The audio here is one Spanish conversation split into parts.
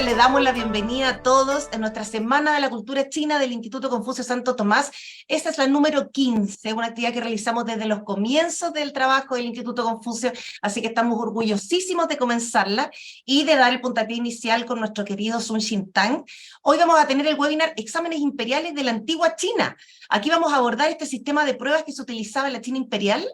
Le damos la bienvenida a todos en nuestra Semana de la Cultura China del Instituto Confucio Santo Tomás. Esta es la número 15, una actividad que realizamos desde los comienzos del trabajo del Instituto Confucio, así que estamos orgullosísimos de comenzarla y de dar el puntapié inicial con nuestro querido Sun Xintang. Hoy vamos a tener el webinar Exámenes Imperiales de la Antigua China. Aquí vamos a abordar este sistema de pruebas que se utilizaba en la China imperial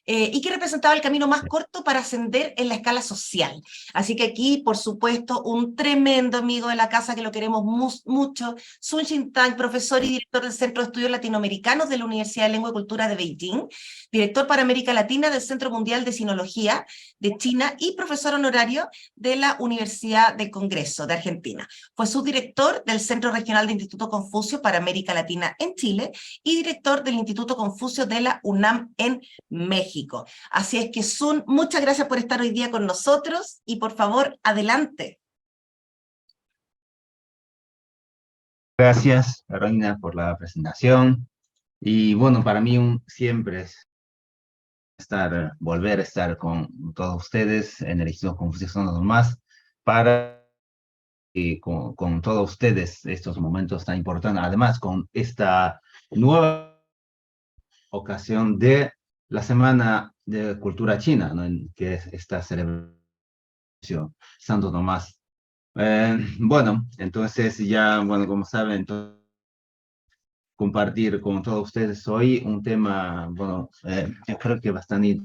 y que representaba el camino más corto para ascender en la escala social. Así que aquí, por supuesto, un tremendo amigo de la casa que lo queremos mucho, Sun Xintang, profesor y director del Centro de Estudios Latinoamericanos de la Universidad de Lengua y Cultura de Beijing, director para América Latina del Centro Mundial de Sinología de China y profesor honorario de la Universidad del Congreso de Argentina. Fue subdirector del Centro Regional del Instituto Confucio para América Latina en Chile y director del Instituto Confucio de la UNAM en México. Así es que, Sun, muchas gracias por estar hoy día con nosotros y por favor, adelante. Gracias, Carolina, por la presentación. Y bueno, para mí siempre es volver a estar con todos ustedes en el Instituto Confucio Santo Tomás para con todos ustedes estos momentos tan importantes. Además, con esta nueva ocasión de la Semana de Cultura China, ¿no? Que es esta celebración Santo Tomás. Bueno, entonces ya, bueno, como saben, compartir con todos ustedes hoy un tema, bueno, yo creo que bastante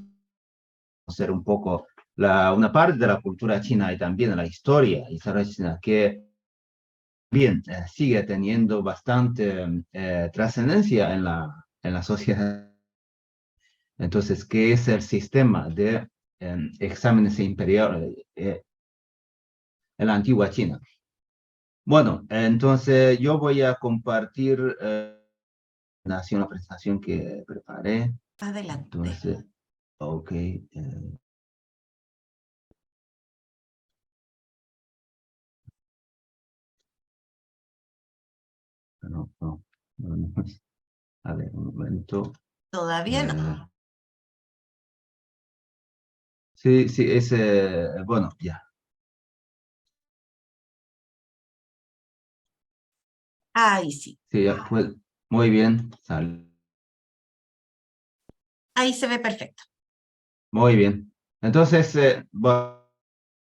conocer un poco una parte de la cultura china y también la historia china, que bien sigue teniendo bastante trascendencia en la sociedad. Entonces, ¿qué es el sistema de exámenes imperiales en la antigua China? Bueno, entonces yo voy a compartir una presentación que preparé. Adelante. Entonces, ok. No. A ver, un momento. Todavía no. Sí, bueno, ya. Ahí sí. Sí, ya, pues, muy bien. Ahí se ve perfecto. Muy bien. Entonces,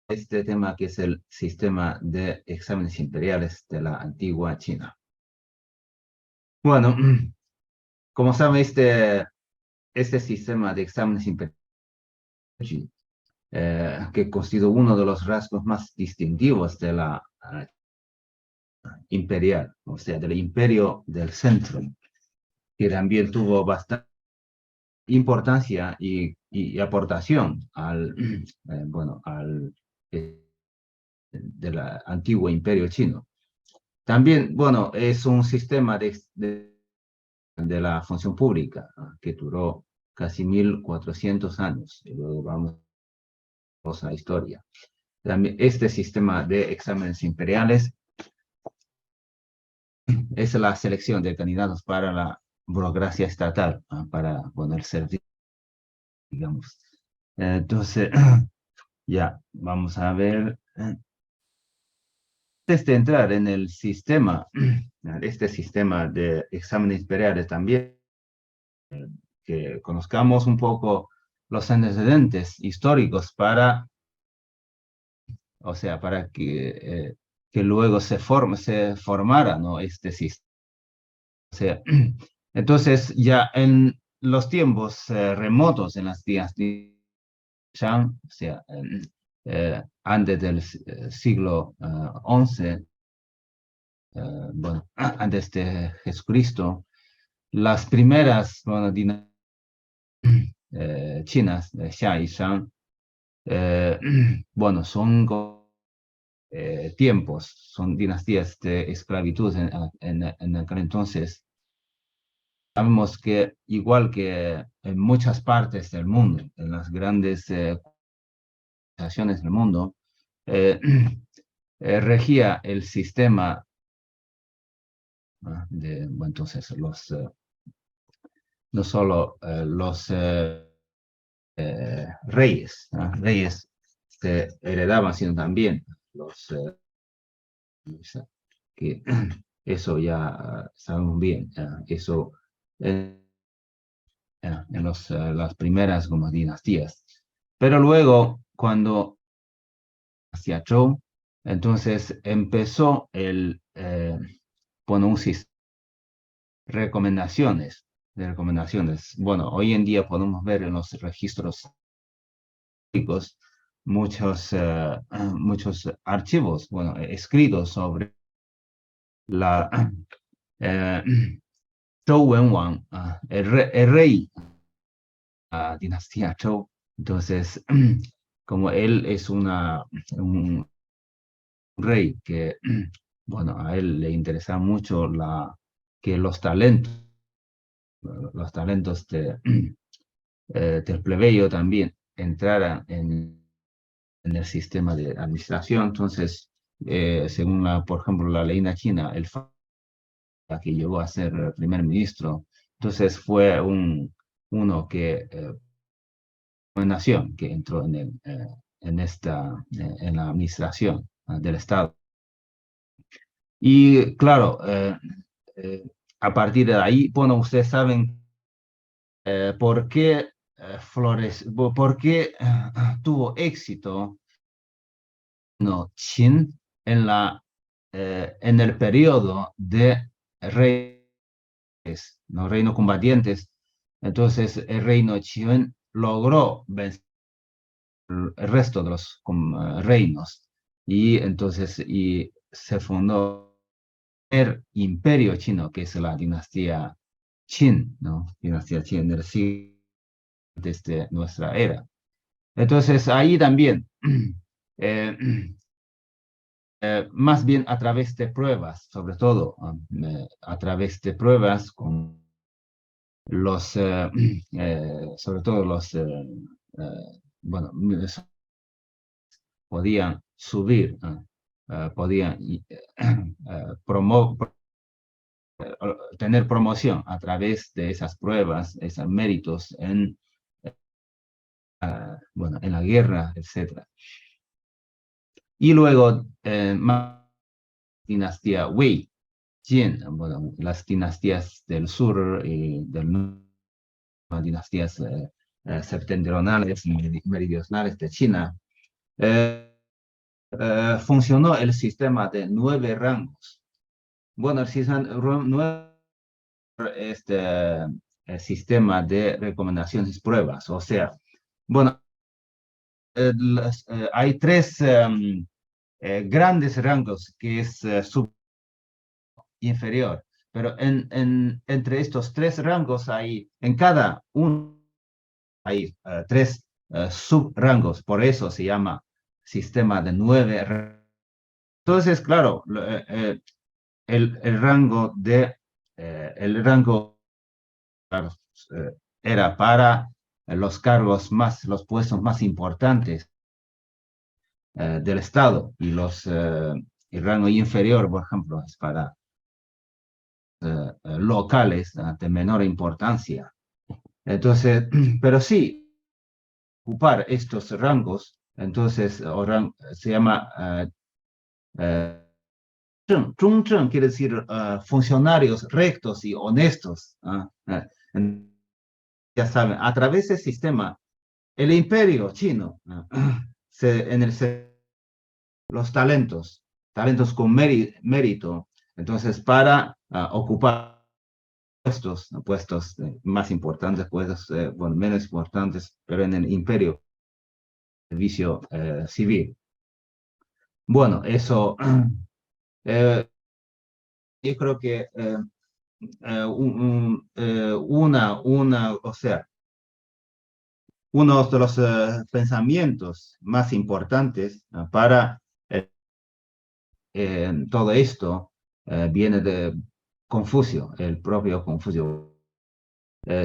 este tema que es el sistema de exámenes imperiales de la antigua China. Bueno, como saben, este sistema de exámenes imperiales que constituye uno de los rasgos más distintivos de la imperial, o sea, del imperio del centro, que también tuvo bastante importancia y aportación del antiguo imperio chino. También, bueno, es un sistema de la función pública que duró casi 1400 años, y luego vamos a la historia. También este sistema de exámenes imperiales es la selección de candidatos para la burocracia estatal, para poner servicio, digamos. Entonces, ya, vamos a ver. Antes de entrar en el sistema, este sistema de exámenes imperiales también, que conozcamos un poco los antecedentes históricos o sea, para que luego se formara, ¿no? Este sistema. O sea, entonces, ya en los tiempos remotos, en las dinastías Shang, o sea, antes del siglo XI, bueno, antes de Jesucristo, las primeras, bueno, dinastías chinas, Xia y Shang, bueno, son tiempos, son dinastías de esclavitud en aquel entonces. Sabemos que igual que en muchas partes del mundo, en las grandes naciones del mundo, regía el sistema bueno, entonces no solo los reyes, reyes se heredaban, sino también los que eso ya sabemos bien, eso en las primeras como dinastías. Pero luego, cuando hacia Zhou, entonces empezó bueno, un sistema de recomendaciones. Bueno, hoy en día podemos ver en los registros históricos muchos archivos, bueno, escritos sobre la eh, Zhou Wenwang, el rey, dinastía Zhou. Entonces, como él es un rey que, bueno, a él le interesa mucho que los talentos del plebeyo también entraran en el sistema de administración. Entonces, según por ejemplo, la ley china, que llegó a ser primer ministro, entonces fue uno una nación que entró en la administración del Estado. Y claro, a partir de ahí, bueno, ustedes saben por qué por qué tuvo éxito, no, Qin en el periodo de reyes, no reinos combatientes. Entonces el reino Qin logró vencer el resto de los reinos y entonces se fundó el imperio chino, que es la dinastía Qin, ¿no? Dinastía Qin del siglo desde nuestra era. Entonces ahí también, eh, más bien a través de pruebas, sobre todo a través de pruebas con sobre todo bueno, podían subir, podían tener promoción a través de esas pruebas, esos méritos bueno, en la guerra, etc. Y luego, dinastía Wei, Jin, bueno, las dinastías del sur y del norte, dinastías septentrionales y meridionales de China, funcionó el sistema de 9 rangos. Bueno, el sistema 9 el sistema de recomendaciones y pruebas. O sea, bueno, hay 3 grandes rangos que es inferior, pero entre estos 3 rangos hay, en cada uno hay 3 subrangos, por eso se llama sistema de 9 rangos. Entonces, claro, el rango claro, era para los cargos los puestos más importantes del Estado y el rango inferior, por ejemplo, es para locales de menor importancia. Entonces, pero sí, ocupar estos rangos, entonces se llama zhongzheng, quiere decir funcionarios rectos y honestos. Ya saben, a través del sistema, el imperio chino, los talentos con mérito, entonces para ocupar puestos más importantes, puestos bueno, menos importantes, pero en el imperio, servicio civil. Bueno, eso, yo creo que o sea, uno de los pensamientos más importantes para todo esto viene de Confucio, el propio Confucio.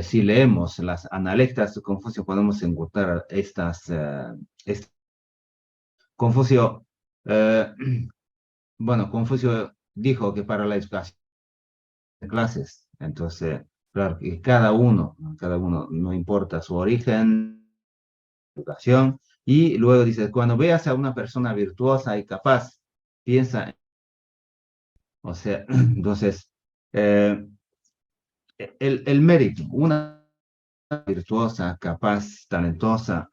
Si leemos las analectas de Confucio, podemos encontrar Confucio, bueno, Confucio dijo que para la educación de clases, entonces, claro, que cada uno, no importa su origen, educación, y luego dice, cuando veas a una persona virtuosa y capaz, piensa O sea, entonces, el mérito, una virtuosa, capaz, talentosa,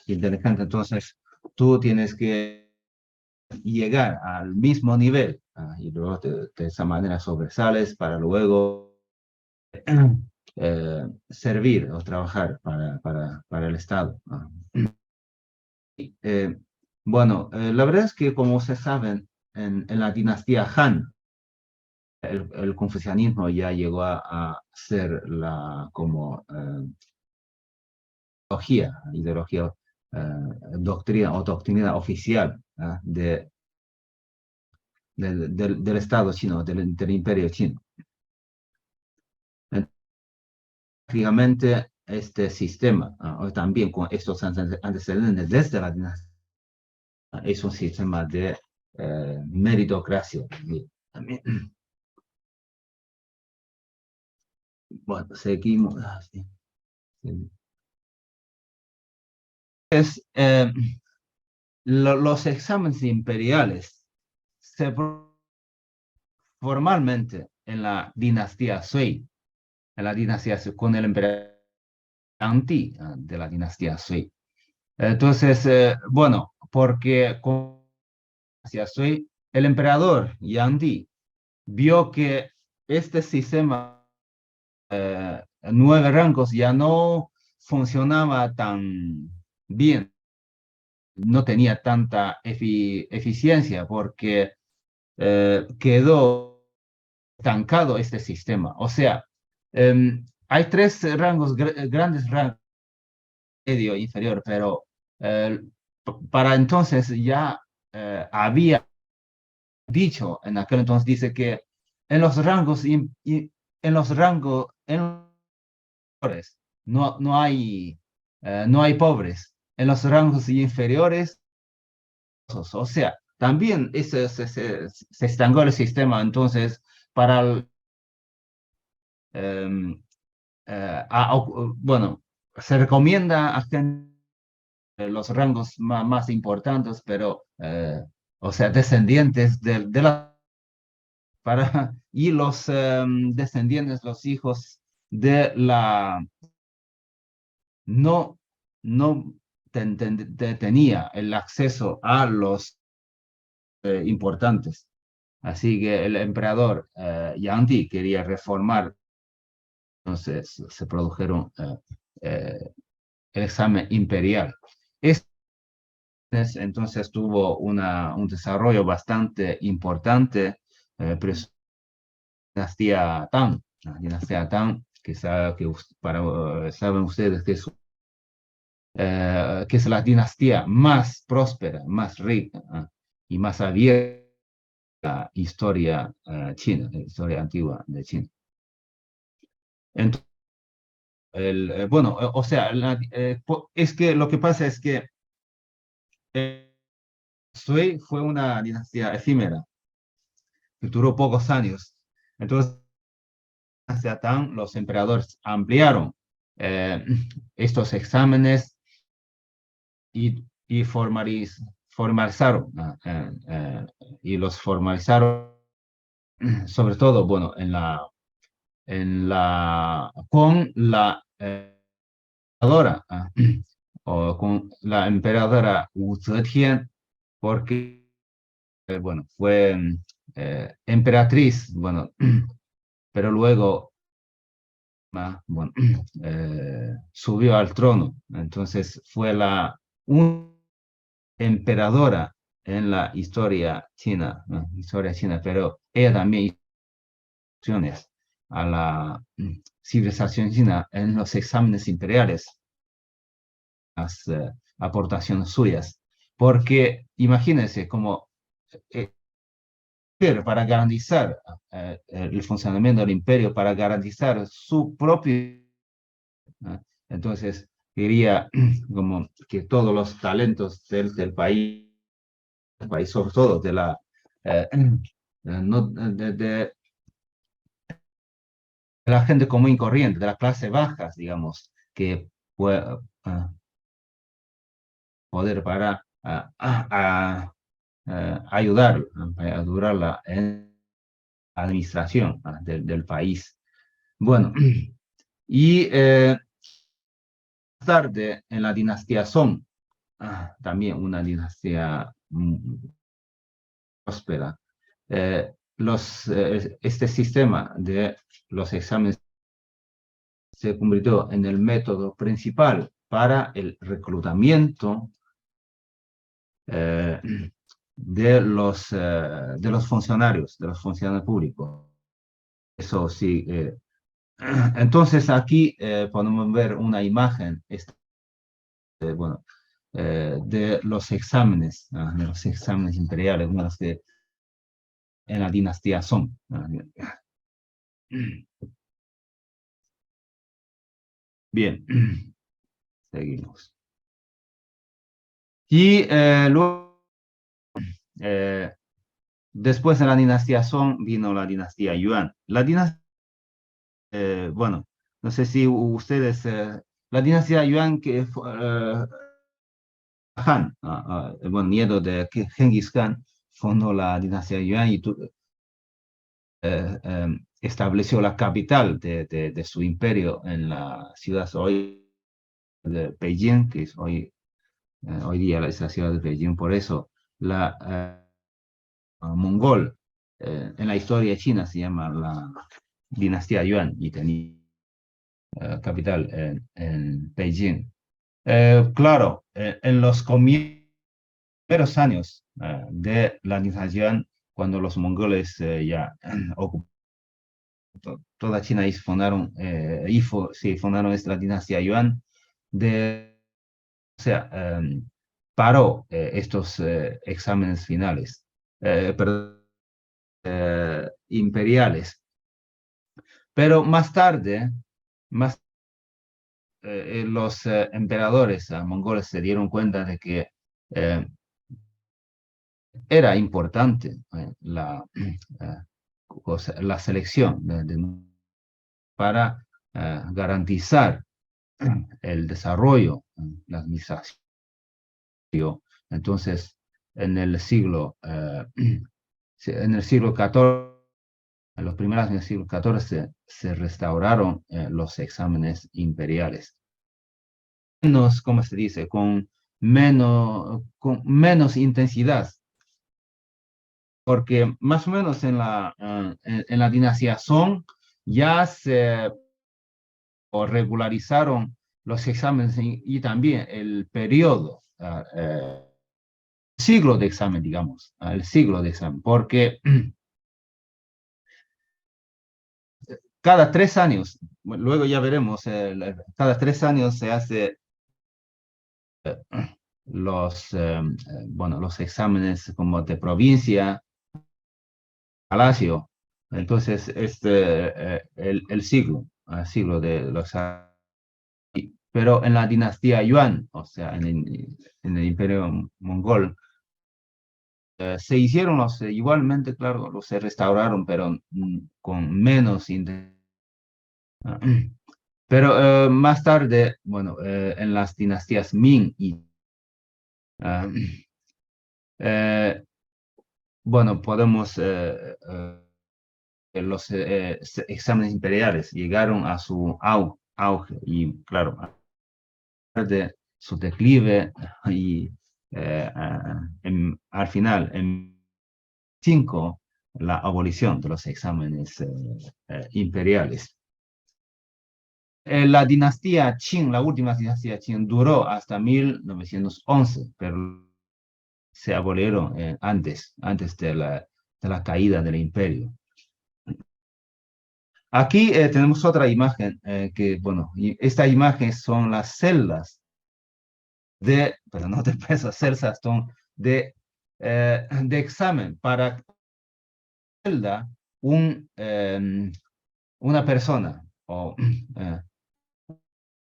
inteligente, entonces tú tienes que llegar al mismo nivel, y luego de esa manera sobresales para luego servir o trabajar para el Estado. Eh, bueno, la verdad es que como se saben, en la dinastía Han, el confucianismo ya llegó a ser la como ideología, doctrina o doctrina oficial del Estado chino, del imperio chino. Prácticamente este sistema, o también con estos antecedentes desde la dinastía, es un sistema de meritocracia también. Bueno, seguimos. Sí, sí. Es, los exámenes imperiales se formalmente en la dinastía Sui, en la dinastía Sui, con el emperador Anti de la dinastía Sui. Entonces, bueno, porque con la dinastía Sui, el emperador Yang vio que este sistema 9 rangos ya no funcionaba tan bien, no tenía tanta eficiencia porque quedó estancado este sistema. O sea, hay 3 rangos, grandes rangos, medio, inferior, pero eh, para entonces ya había dicho, en aquel entonces dice que en los rangos, en los rangos, no hay pobres. En los rangos inferiores, o sea, también se estancó el sistema. Entonces, para em, bueno, se recomienda a los rangos más importantes, pero, o sea, descendientes de la y los descendientes, los hijos de la no, no tenía el acceso a los importantes. Así que el emperador Yang quería reformar, entonces se produjeron el examen imperial. Este entonces tuvo un desarrollo bastante importante, pero es la dinastía Tang, saben ustedes que es la dinastía más próspera, más rica y más abierta historia china, historia antigua de China. Entonces, bueno, o sea, es que lo que pasa es que Sui fue una dinastía efímera que duró pocos años. Entonces, dinastía Tang, los emperadores ampliaron eh, estos exámenes y formalizaron, y los formalizaron sobre todo, bueno, con la emperadora, o con la emperadora Wu Zetian, porque, bueno, fue emperatriz, bueno, pero luego, bueno, subió al trono, entonces fue la emperadora en la historia china, ¿no? Historia china, pero ella también hizo opciones a la civilización china en los exámenes imperiales, las aportaciones suyas, porque imagínense como eh, para garantizar el funcionamiento del imperio, para garantizar su propio, ¿no? Entonces quería como que todos los talentos del país, sobre todo eh, no, de la gente común y corriente, de la clase baja, digamos, que pueda poder para ayudar, ayudarla en administración del país. Bueno, y más tarde, en la dinastía Song, también una dinastía próspera, este sistema de los exámenes se convirtió en el método principal para el reclutamiento eh, de los funcionarios públicos. Eso sí. Entonces aquí podemos ver una imagen bueno, de los exámenes imperiales, unos que en la dinastía Song. Bien, seguimos. Y luego, después de la dinastía Song, vino la dinastía Yuan. La dinastía, bueno, no sé si ustedes, la dinastía Yuan que fue Han, bueno, nieto de Genghis Khan, fundó la dinastía Yuan y estableció la capital de su imperio en la ciudad hoy de Beijing, que es hoy día es la ciudad de Beijing. Por eso la mongol en la historia china se llama la dinastía Yuan y tenía capital en Beijing. Claro, en los primeros años de la dinastía Yuan, cuando los mongoles ya ocuparon toda China y fundaron esta dinastía Yuan, o sea, paró estos exámenes finales, perdón, imperiales. Pero más tarde, más, los emperadores mongoles se dieron cuenta de que eh, era importante la selección para garantizar el desarrollo, la administración. Entonces, en el siglo XIV, en los primeros años del siglo XIV, se restauraron los exámenes imperiales. Menos, ¿cómo se dice? Con menos intensidad, porque más o menos en la dinastía Song ya se regularizaron los exámenes y también el periodo, siglo de examen, digamos, el siglo de examen, porque cada 3 años, luego ya veremos, cada 3 años se hace los exámenes como de provincia, palacio. Entonces, el siglo de los. Pero en la dinastía Yuan, o sea, en el imperio mongol, se hicieron igualmente, claro, se restauraron, pero con menos intensidad. Pero más tarde, bueno, en las dinastías Ming y bueno, podemos, los exámenes imperiales llegaron a su auge y, claro, de su declive y al final, en 5, la abolición de los exámenes imperiales. La dinastía Qing, la última dinastía Qing, duró hasta 1911, pero se abolieron antes de la caída del imperio. Aquí tenemos otra imagen que, bueno, esta imagen son las celdas pero no de peso, celdas son de examen para celda una persona o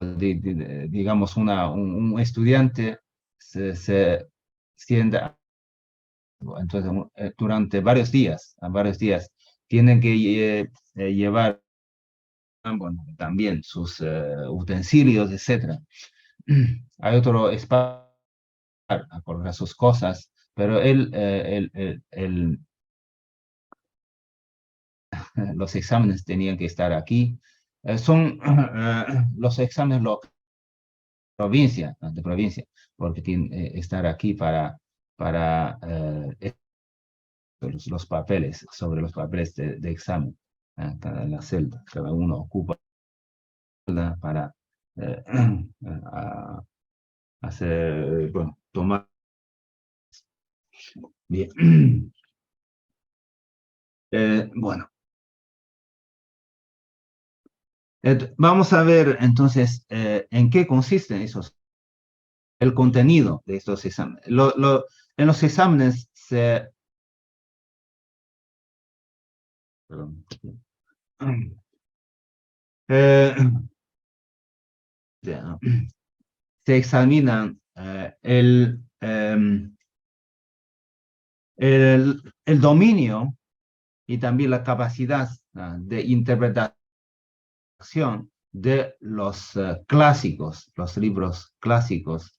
digamos un estudiante se sienta. Entonces, durante varios días, tienen que llevar bueno, también sus utensilios, etcétera. Hay otro espacio a colocar sus cosas, pero los exámenes tenían que estar aquí. Son los exámenes de provincia, porque tienen que estar aquí para los papeles, sobre los papeles de examen, en la celda. Cada uno ocupa para eh, a- hacer, bueno, tomar. Bien. Bueno, vamos a ver entonces en qué consisten el contenido de estos exámenes. En los exámenes perdón. Eh, ya, se examinan el dominio y también la capacidad de interpretación de los clásicos, los libros clásicos.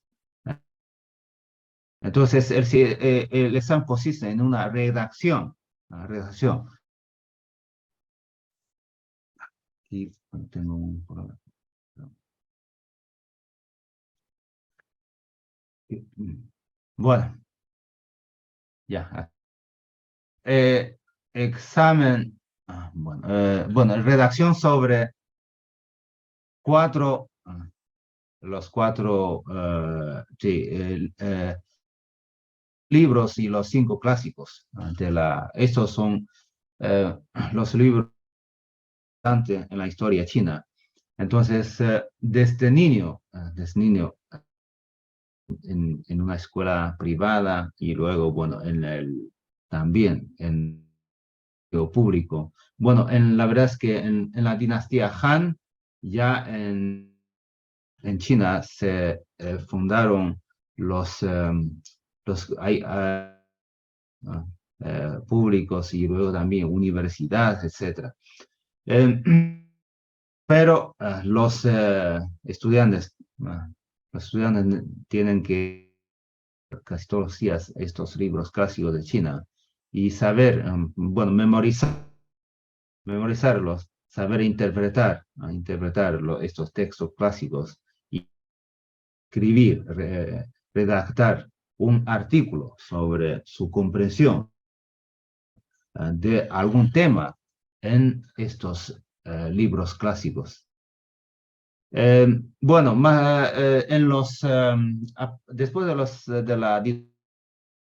Entonces, el examen consiste en una redacción. Aquí tengo un problema. Bueno, ya. Eh, examen, bueno, redacción sobre cuatro, los cuatro sí, libros y los cinco clásicos. Estos son los libros en la historia china. Entonces, desde niño en una escuela privada y luego, bueno, también en el público. Bueno, la verdad es que en la dinastía Han, ya en China se fundaron hay, públicos y luego también universidades, etcétera. Eh, pero los estudiantes tienen que casi todos los días estos libros clásicos de China y saber, bueno, memorizarlos, saber interpretar estos textos clásicos y escribir, redactar un artículo sobre su comprensión de algún tema en estos libros clásicos. Bueno, después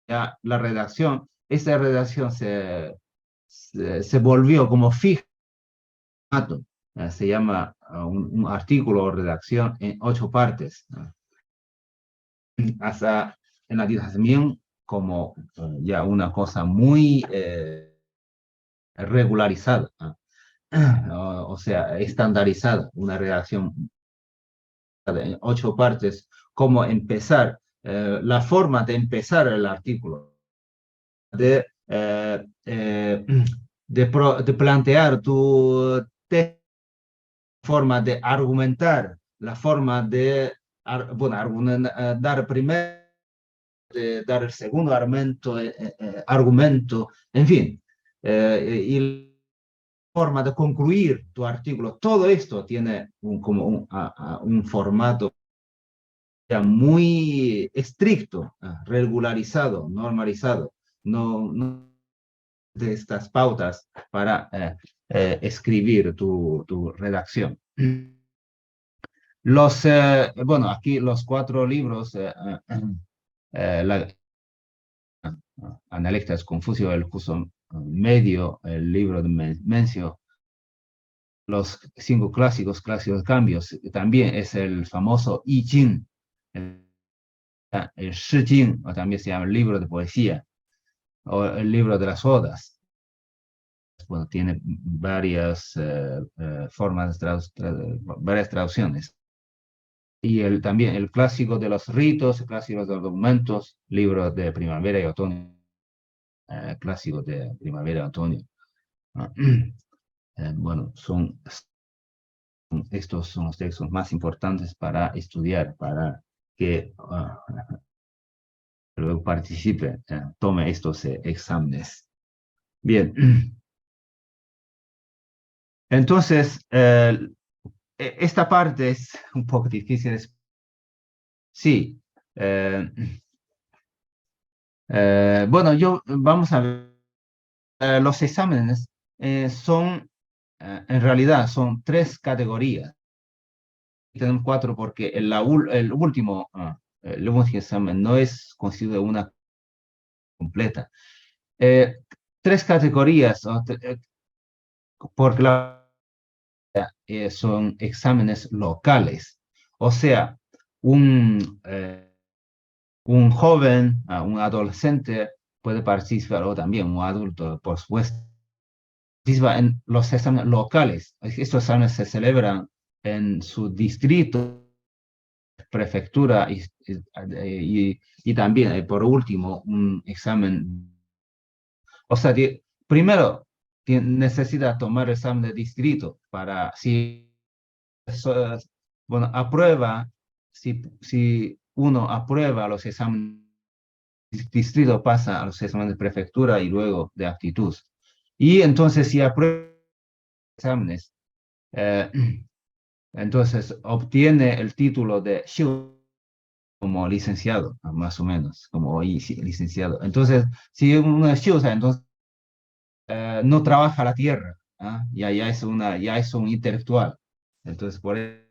la redacción, esta redacción se volvió como fija, se llama un artículo o redacción en 8 partes, hasta en la dictación como ya una cosa muy regularizada, o sea, estandarizada, una redacción en 8 partes, cómo empezar, la forma de empezar el artículo, de, de plantear tu forma de argumentar, la forma de bueno, dar primero, dar el segundo argumento, en fin, y la forma de concluir tu artículo, todo esto tiene como un formato ya muy estricto, regularizado, normalizado, no de estas pautas para escribir tu redacción. Bueno, aquí los 4 libros, Analectas, Confucio, el Justo Medio, el libro de Mencio, los 5 clásicos de cambios, también es el famoso I Ching, el Shi Jing, o también se llama el libro de poesía, o el libro de las odas. Bueno, tiene varias formas, varias traducciones. Y también el clásico de los ritos, el clásico de los documentos, libros de primavera y otoño, clásico de primavera y otoño. Bueno, estos son los textos más importantes para estudiar, para que luego participe, tome estos exámenes. Bien. Entonces, esta parte es un poco difícil. Sí. eh, bueno, vamos a ver. Los exámenes son, en realidad, son tres categorías. Tenemos cuatro porque el último examen no es considerado una completa. Eh, Tres categorías, ¿no? Porque son exámenes locales. O sea, un joven, un adolescente puede participar, o también un adulto, por supuesto, participa en los exámenes locales. Estos exámenes se celebran en su distrito, prefectura y también, por último, un examen. O sea, primero necesita tomar el examen de distrito para, si, so- bueno, aprueba, si uno aprueba los exámenes de distrito, pasa a los exámenes de prefectura y luego de aptitud. Y entonces, si aprueba exámenes, eh, entonces obtiene el título de Shiu como licenciado, más o menos, como hoy sí, licenciado. Entonces, si uno es Shiu, entonces no trabaja la tierra, ¿ah? Ya es un intelectual. Entonces, por eso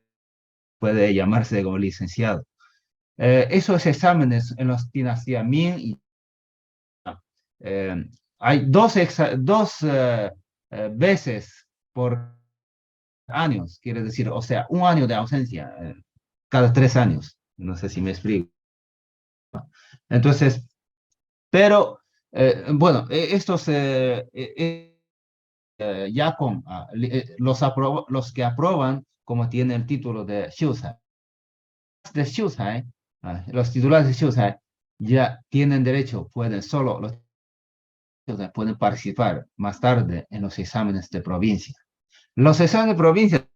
puede llamarse como licenciado. Esos exámenes en las dinastías Ming eh, hay dos veces por años, quiere decir, o sea, un año de ausencia cada 3 años. No sé si me explico. Entonces, pero bueno, ya con los que aprueban, como tienen el título de Shusai, los titulares de Shusai ya tienen derecho, los Shusai pueden participar más tarde en los exámenes de provincia. Los exámenes de provincia,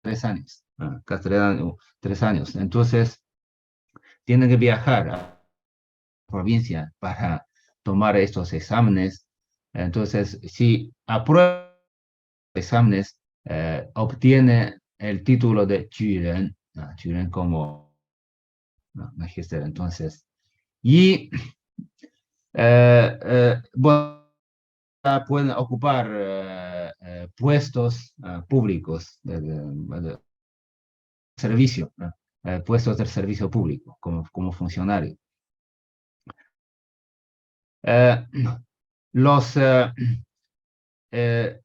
3 años, cada 3 años. Entonces, tienen que viajar a provincia para tomar estos exámenes. Entonces, si aprueba exámenes, obtiene el título de Juren, Juren como magister. Entonces, y bueno, pueden ocupar puestos públicos de servicio, puestos del servicio público como funcionario. Eh, los eh,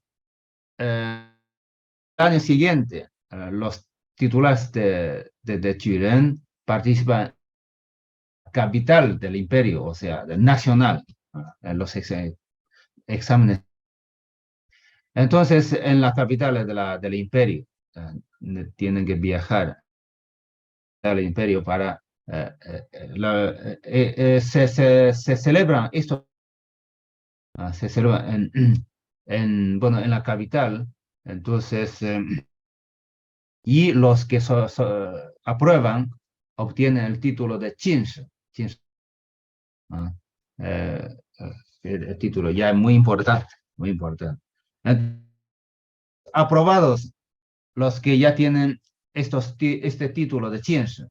año siguiente, los titulares de Turin participan en la capital del imperio, o sea, del nacional, en los exámenes. Entonces, en las capitales del imperio, tienen que viajar al imperio para... se celebran esto, se celebra bueno, en la capital. Entonces, y los que aprueban obtienen el título de Chinshu. ¿Ah? Eh, el título ya es muy importante, muy importante. Aprobados los que ya tienen este título de Chinshu.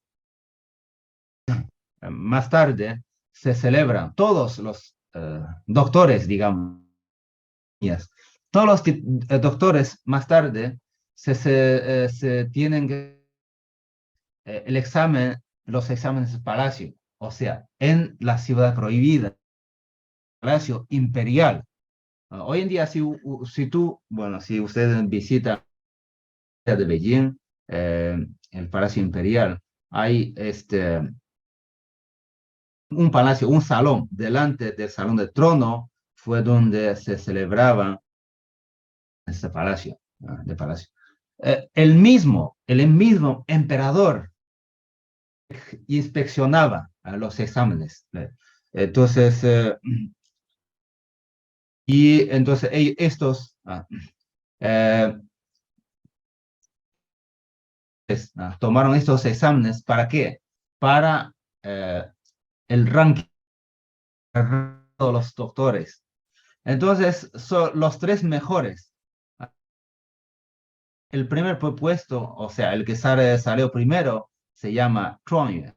Más tarde se celebran todos los doctores, digamos, todos los doctores más tarde se tienen que los exámenes de palacio, o sea, en la ciudad prohibida, palacio imperial. Hoy en día, bueno, si ustedes visitan de Beijing, el palacio imperial, hay un palacio, un salón, delante del salón de trono, fue donde se celebraba este palacio, de palacio. El mismo emperador inspeccionaba los exámenes. Entonces, y entonces estos eh, tomaron estos exámenes, ¿para qué? Para el ranking de los doctores. Entonces, son los tres mejores el primer puesto, o sea, el que salió primero, se llama Chuangyuan.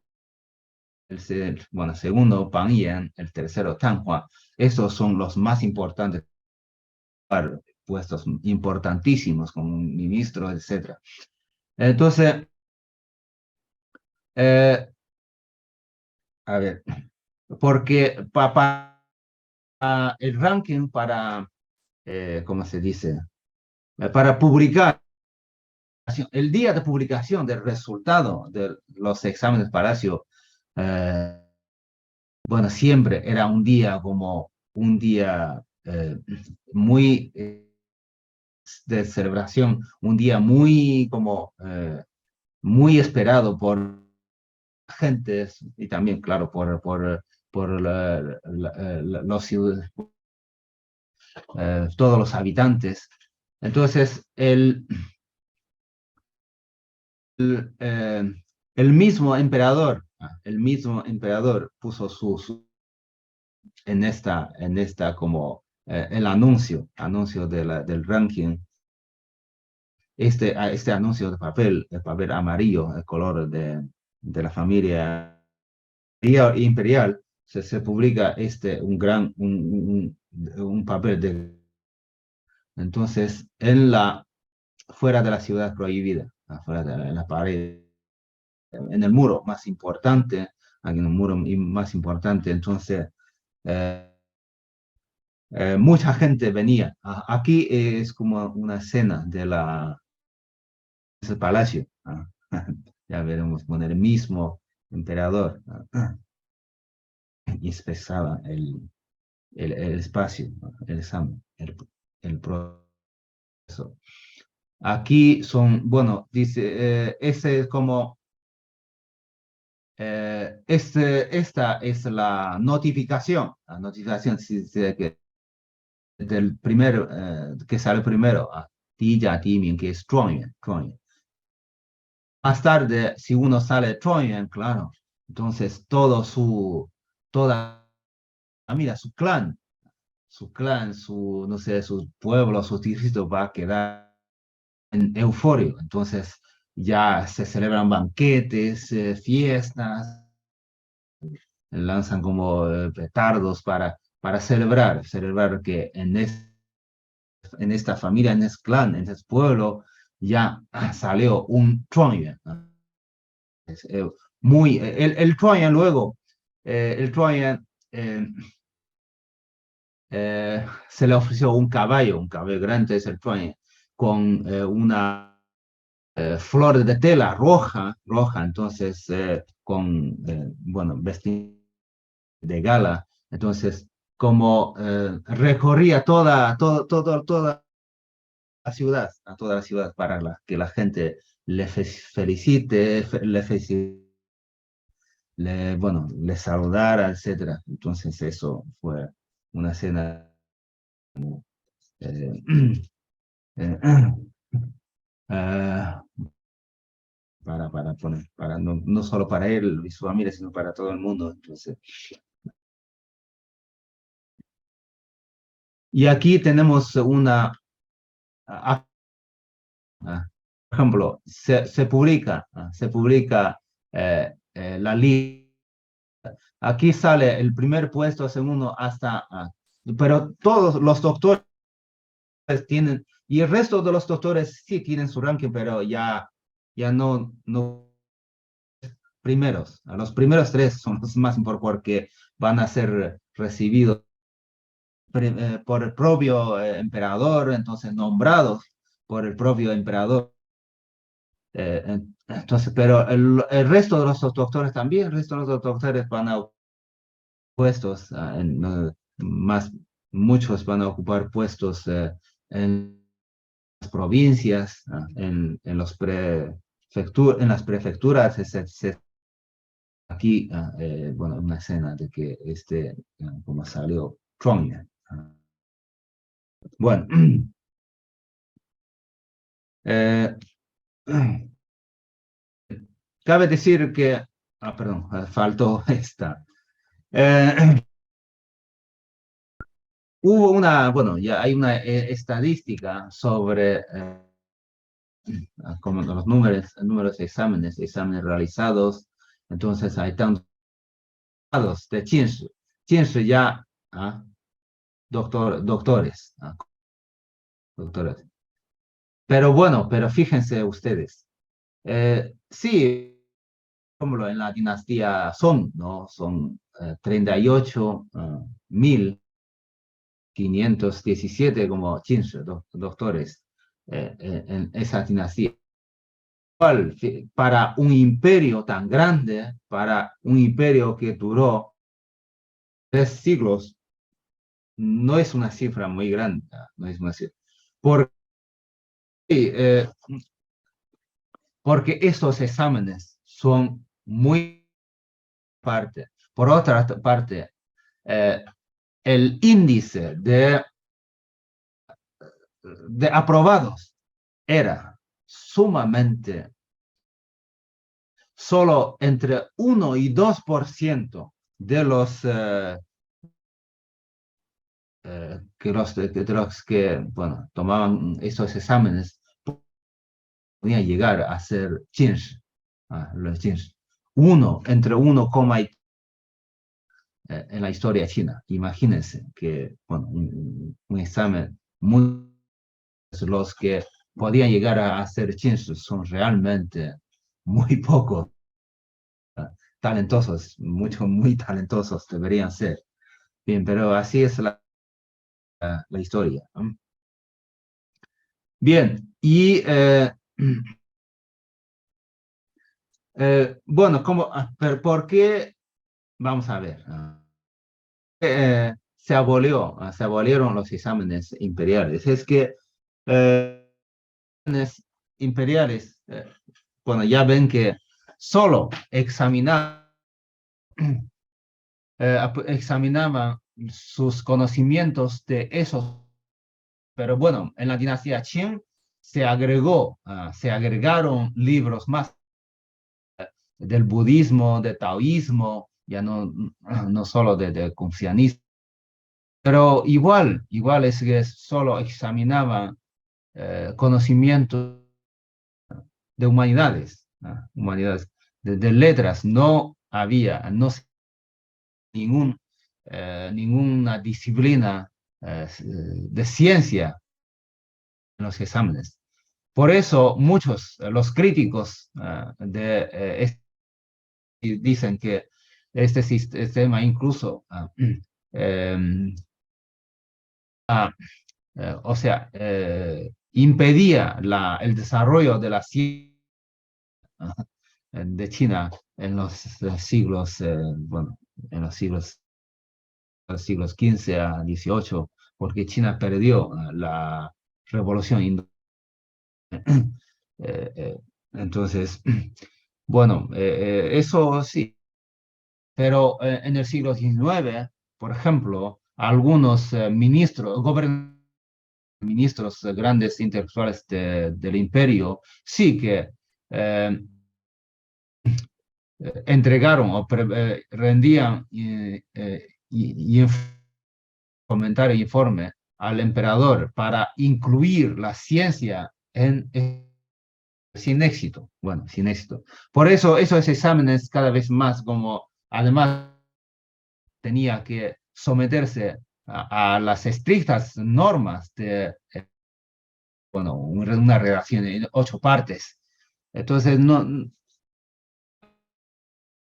Bueno, segundo, Pan Yan, el tercero, Tan Hua. Esos son los más importantes puestos importantísimos como un ministro, etcétera. Entonces, eh, a ver, porque el ranking para, ¿cómo se dice? Para publicar, el día de publicación del resultado de los exámenes Palacio, eh, bueno, siempre era un día como un día muy de celebración, un día muy como muy esperado por gentes y también, claro, por todos los habitantes. Entonces, el, eh, el mismo emperador puso en esta como el anuncio del ranking, este anuncio de papel, el papel amarillo, el color de la familia imperial, se publica un papel entonces fuera de la ciudad prohibida, en la pared, en el muro más importante, aquí en el muro más importante, entonces eh, mucha gente venía. Aquí es como una escena del palacio. Ya veremos con el mismo emperador y expresaba el espacio, el examen, el proceso. Aquí son, bueno, dice, ese es como, esta es la notificación sí, sí, del primero, que sale primero, Di Ya Di Ming, que es Zhuangyuan. Más tarde, si uno sale Zhuangyuan, claro, entonces toda, mira, no sé, su pueblo, su distrito va a quedar en euforia. Entonces ya se celebran banquetes, fiestas, lanzan como petardos para celebrar que en esta familia, en este clan, en este pueblo, ya salió un Zhuangyuan. Es, el Zhuangyuan luego, el Zhuangyuan se le ofreció un caballo grande, es el Zhuangyuan, con una flor de tela roja, entonces con, bueno, vestido de gala, entonces como recorría toda la ciudad, a toda la ciudad para que la gente le felicite, bueno, le saludara, etcétera. Entonces eso fue una escena eh, eh, ah, para poner, no solo para él y su familia, sino para todo el mundo. Entonces, y aquí tenemos ah, por ejemplo, se publica la lista. Aquí sale el primer puesto, segundo, pero todos los doctores tienen, y el resto de los doctores sí tienen su ranking, pero ya no primeros. Los primeros tres son los más importantes porque van a ser recibidos por el propio emperador, entonces nombrados por el propio emperador. Entonces, pero el resto de los doctores también, el resto de los doctores van a puestos, más, muchos van a ocupar puestos en las provincias, en las prefecturas, aquí, bueno, una escena de que como salió Chongyan. Bueno, eh, cabe decir que, perdón, faltó esta. Eh, Hubo bueno, ya hay una estadística sobre como los números de exámenes realizados, entonces hay tantos de Chinsu. Chinsu ya, doctores, doctores. Pero bueno, pero fíjense ustedes, sí, como en la dinastía Song, ¿no? Son 38.517 como Chinsu, doctores en esa dinastía. Para un imperio tan grande, para un imperio que duró 3 siglos, no es una cifra muy grande, no es una cifra. Eh, porque estos exámenes son muy parte. Por otra parte, el índice de aprobados era sumamente, solo entre 1 y 2% de los que bueno, tomaban estos exámenes podían llegar a ser Chinsh, los Chinsh. Entre 1, en la historia china. Imagínense que bueno, un examen, los que podían llegar a ser Chinsh son realmente muy pocos talentosos, muy talentosos deberían ser. Bien, pero así es la historia. Bien, y bueno, pero ¿por qué? Vamos a ver. Se abolieron los exámenes imperiales. Es que exámenes imperiales, bueno, ya ven que solo examinaban sus conocimientos de esos, pero bueno, en la dinastía Qing se agregaron libros más del budismo, de taoísmo, ya no solo de confucianismo, pero igual es que solo examinaban conocimientos de humanidades, humanidades, de letras, no había ninguna disciplina de ciencia en los exámenes. Por eso muchos, los críticos dicen que este sistema incluso, o sea, impedía el desarrollo de la ciencia de China en los siglos, bueno, en los siglos XV a XVIII, porque China perdió la revolución industrial. Entonces, bueno, eso sí, pero en el siglo XIX, por ejemplo, algunos ministros grandes intelectuales del imperio, sí que eh, entregaron o rendían comentario e informe al emperador para incluir la ciencia sin éxito. Bueno, sin éxito. Por eso esos exámenes cada vez más como, además, tenía que someterse a las estrictas normas de, bueno, una redacción en 8 partes. Entonces, no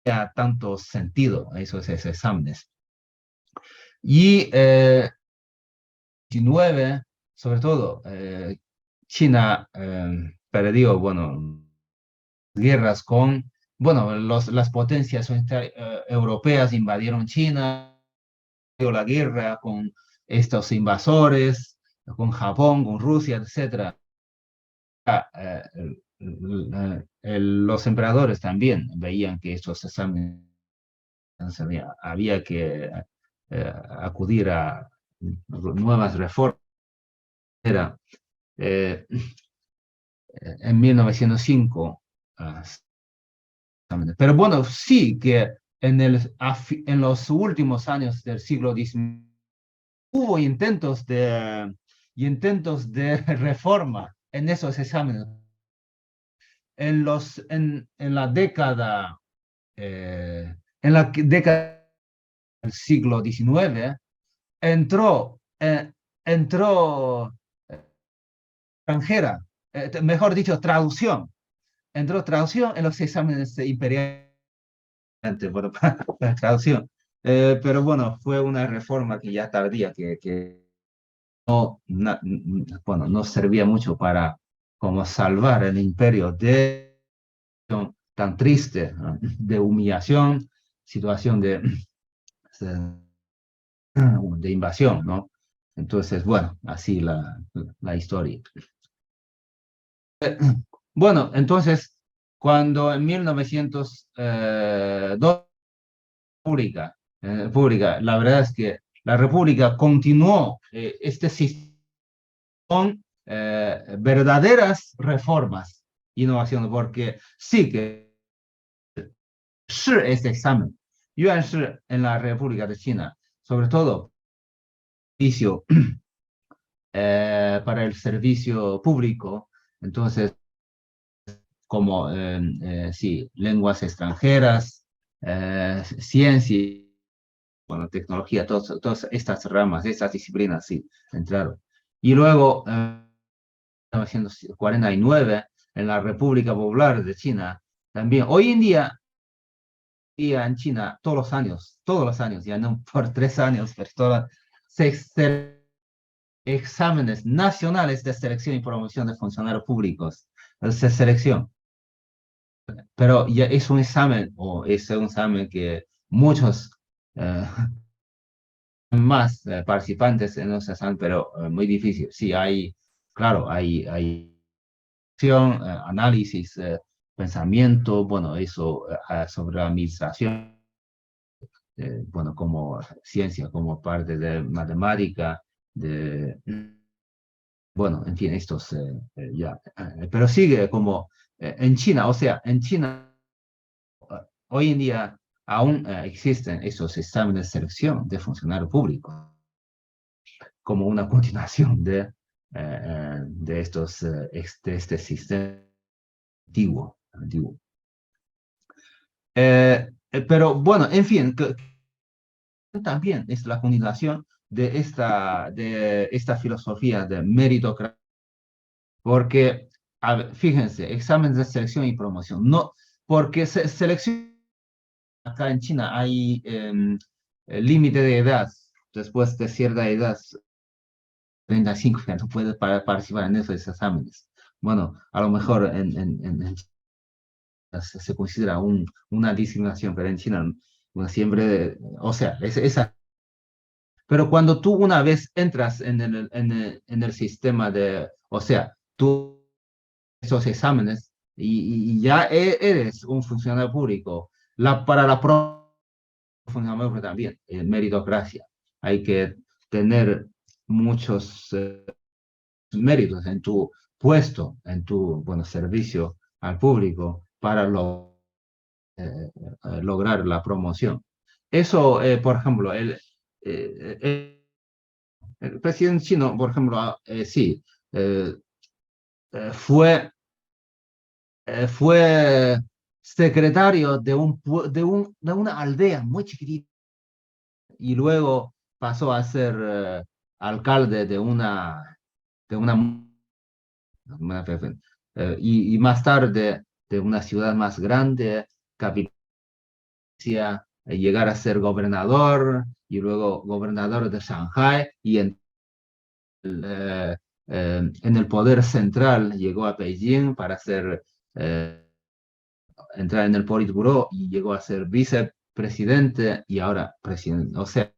tenía tanto sentido esos exámenes. Y 19, sobre todo, China perdió, bueno, guerras con, bueno, las potencias europeas invadieron China, la guerra con estos invasores, con Japón, con Rusia, etcétera. Los emperadores también veían que estos exámenes había que acudir a nuevas reformas. Era, en 1905. Pero bueno, sí que en los últimos años del siglo XIX hubo intentos de reforma en esos exámenes. en la década, en la década del siglo XIX, entró, entró extranjera, mejor dicho, traducción. Entró traducción en los exámenes imperiales, bueno, para traducción. Pero bueno, fue una reforma que ya tardía, que bueno, no servía mucho para como salvar el imperio de tan triste, ¿no? De humillación, situación de invasión, ¿no? Entonces, bueno, así la historia. Bueno, entonces, cuando en 1902, la verdad es que la República continuó este sistema con verdaderas reformas, innovaciones, porque sí que este examen, yuan en la República de China, sobre todo servicio, para el servicio público, entonces, como sí, lenguas extranjeras, ciencia, bueno, tecnología, todas estas ramas, estas disciplinas, sí, entraron. Y luego, 1949, en la República Popular de China, también. Hoy en día en China, todos los años, ya no por 3 años, pero exámenes nacionales de selección y promoción de funcionarios públicos, selección. Pero ya es un examen, o es un examen que muchos eh, más participantes en los exámenes, pero muy difícil. Sí, claro, hay análisis, pensamiento, bueno, eso sobre la administración, bueno, como ciencia, como parte de matemática, bueno, en fin, estos ya, pero sigue como en China, o sea, en China hoy en día aún existen esos exámenes de selección de funcionarios públicos como una continuación de este sistema antiguo. Pero bueno, en fin, también es la continuación de esta filosofía de meritocracia, porque, a ver, fíjense, exámenes de selección y promoción, no, porque selección, acá en China hay límite de edad, después de cierta edad, 35, ya no puedes participar en esos exámenes. Bueno, a lo mejor en se considera una discriminación, pero en China bueno, siempre, o sea, esa. Pero cuando tú una vez entras en el sistema o sea, tú esos exámenes y ya eres un funcionario público, para la funcionario público también, meritocracia. Hay que tener muchos méritos en tu puesto, en tu, bueno, servicio al público para lograr la promoción. Eso, por ejemplo, el presidente chino, por ejemplo, sí, eh, eh, fue, fue secretario de una aldea muy chiquitita y luego pasó a ser alcalde y más tarde de una ciudad más grande, capital, llegar a ser gobernador y luego gobernador de Shanghai y en el poder central llegó a Beijing para entrar en el Politburó y llegó a ser vicepresidente y ahora presidente. O sea,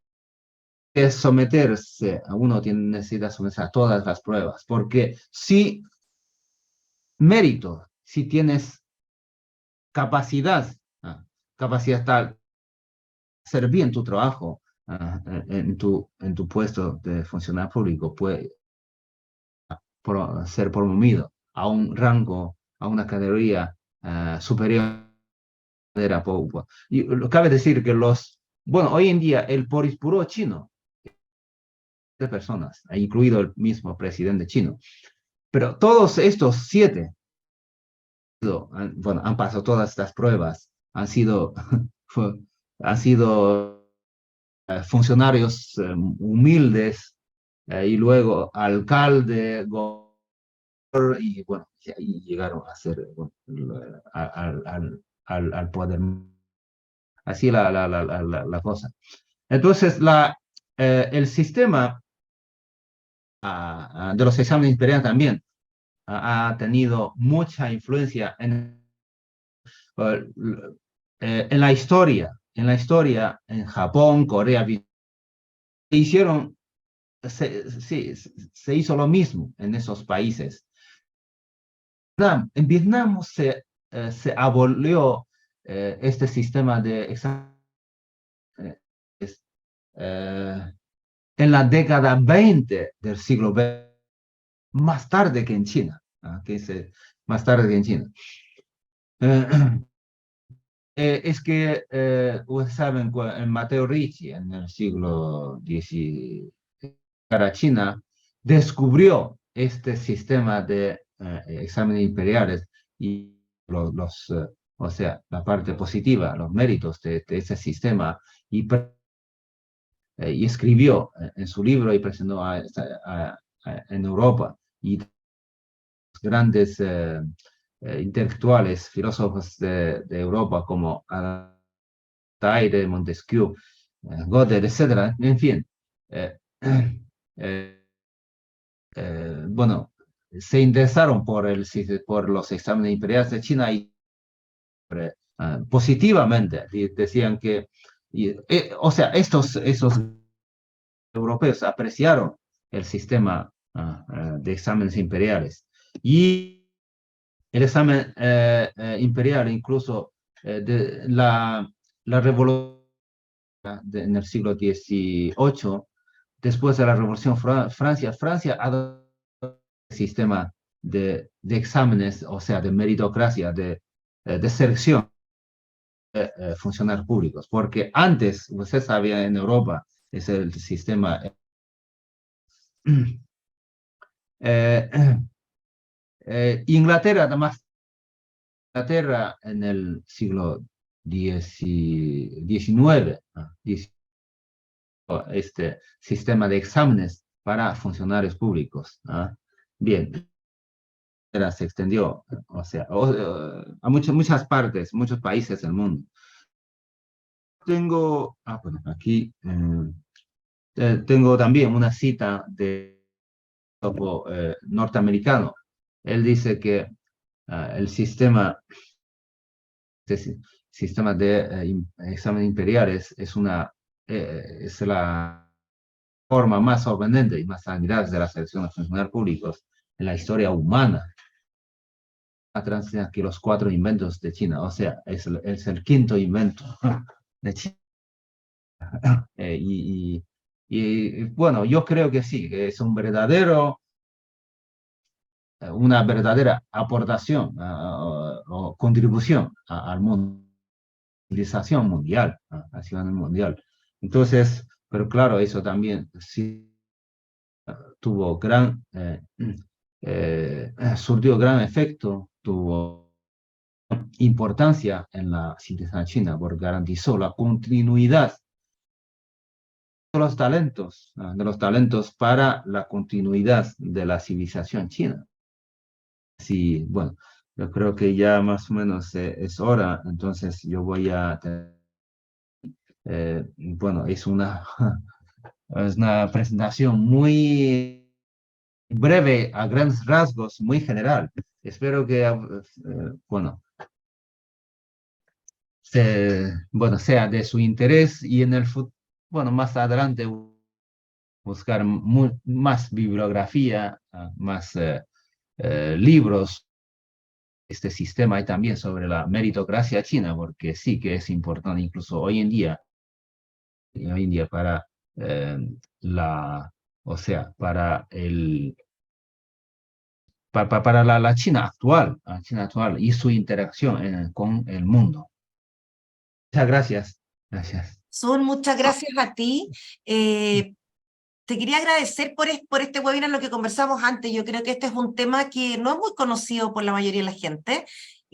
es someterse, necesita someterse a todas las pruebas, porque si mérito, si tienes capacidad, capacidad tal, hacer bien tu trabajo en tu puesto de funcionario público, puede ser promovido a un rango, a una categoría superior. Y cabe decir que bueno, hoy en día el Politburó chino, de personas, incluido el mismo presidente chino, pero todos estos 7 bueno, han pasado todas estas pruebas, han sido, han sido funcionarios humildes y luego alcalde, y bueno, y llegaron a ser, bueno, al poder. Así la cosa. Entonces, el sistema de los exámenes imperiales también ha tenido mucha influencia eh, en la historia. En la historia, en Japón, Corea, hicieron, se hizo lo mismo en esos países. En Vietnam se abolió este sistema de exámenes en la década 20 del siglo XX, más tarde que en China, más tarde que en China. Es que, ustedes saben, en Matteo Ricci, en el siglo XIX, para China, descubrió este sistema de exámenes imperiales y o sea, la parte positiva, los méritos de ese sistema, y escribió en su libro y presentó en Europa. Y grandes intelectuales, filósofos de Europa como Taire, Montesquieu, Gödel, etc. En fin, eh, bueno, se interesaron por los exámenes imperiales de China y positivamente decían que, o sea, esos europeos apreciaron el sistema de exámenes imperiales. Y el examen imperial, incluso de la revolución en el siglo XVIII, después de la Revolución Francia adoptó el sistema de exámenes, o sea, de meritocracia, de selección de funcionarios públicos, porque antes, usted sabía, en Europa, es el sistema eh, Inglaterra, además, Inglaterra en el siglo XIX, este sistema de exámenes para funcionarios públicos. Bien, se extendió, o sea, a muchas partes, muchos países del mundo. Tengo, bueno, aquí tengo también una cita de norteamericano. Él dice que el sistema de examen imperiales es la forma más sorprendente y más sangrante de la selección de funcionarios públicos en la historia humana. Transcender que los 4 inventos de China, o sea, es el quinto invento de China. Y bueno, yo creo que sí, que es una verdadera aportación o contribución al mundo, civilización mundial, a ciudad mundial. Entonces, pero claro, eso también sí tuvo surtió gran efecto, tuvo importancia en la civilización china, porque garantizó la continuidad de los talentos para la continuidad de la civilización china. Sí, bueno, yo creo que ya más o menos es hora, entonces yo voy a bueno, es es una presentación muy breve, a grandes rasgos, muy general. Espero que, bueno, bueno, sea de su interés y en el futuro, bueno, más adelante buscar más bibliografía, más libros, este sistema y también sobre la meritocracia china, porque sí que es importante incluso hoy en día para o sea, para la China actual y su interacción con el mundo. Muchas gracias. Gracias. Sun, muchas gracias a ti. Te quería agradecer por este webinar, lo que conversamos antes. Yo creo que este es un tema que no es muy conocido por la mayoría de la gente